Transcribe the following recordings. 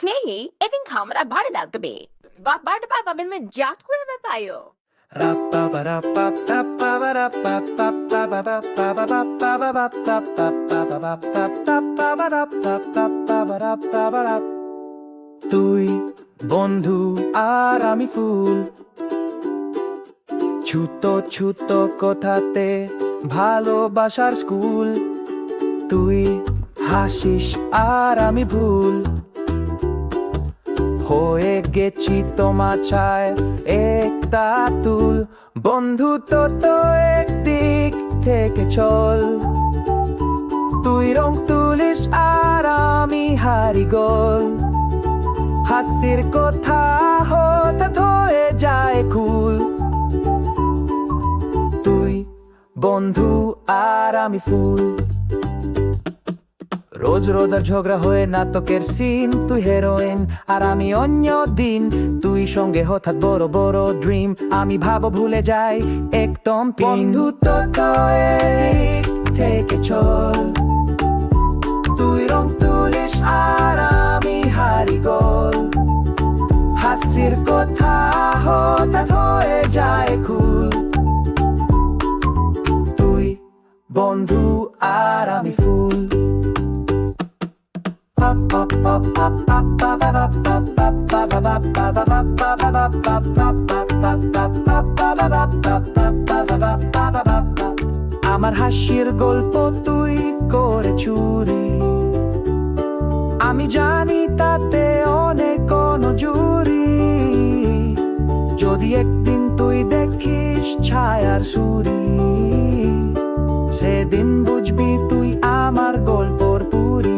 Schnee, even kamen a body about to be. But by the Papa been with just with the fire. তুই বন্ধু আর আমি ফুল, ছোট ছোট কথাতে ভালোবাসার স্কুল। তুই হাসিস আর আমি ভুল, হয়ে গেছি তোমাচায় একটা তুল। বন্ধু তো একদিক থেকে চল, তুই রং তুলিস আর আমি হারি গোল। হাসির কথা হঠাৎ হয়ে যায় কুল। তুই বন্ধু আর আমি ফুল, রোজ রোজ আর ঝগড়া হয়ে নাটকের সিন। তুই হিরোইন আর আমি অন্য দিন, তুই সঙ্গে হঠাৎ বড় বড় ড্রিম। আমি ভাবো ভুলে যাই একদম বন্ধু তো এক থেকে চল, তুই রং তুলিস আর আমি হারি গোল। হাসির কথা হঠাৎ হয়ে যায় কুল। তুই বন্ধু আর আমি ফুল। আমার হাসির গল্প তুই করে চুরি, আমি জানি তাতে অনেক জুরি। যদি একদিন তুই দেখিস ছায়ার সুরি, সেদিন বুঝবি তুই আমার গল্পর পুরি।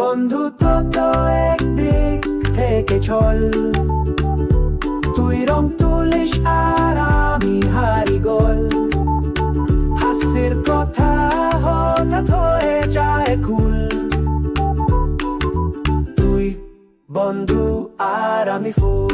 বন্ধু তো একদিক থেকে চল, তুই রং তুলিস আর আমি হারি গোল। হাসির কথা হঠাৎ হয়ে যায় কুল। তুই বন্ধু আর আমি ফুল।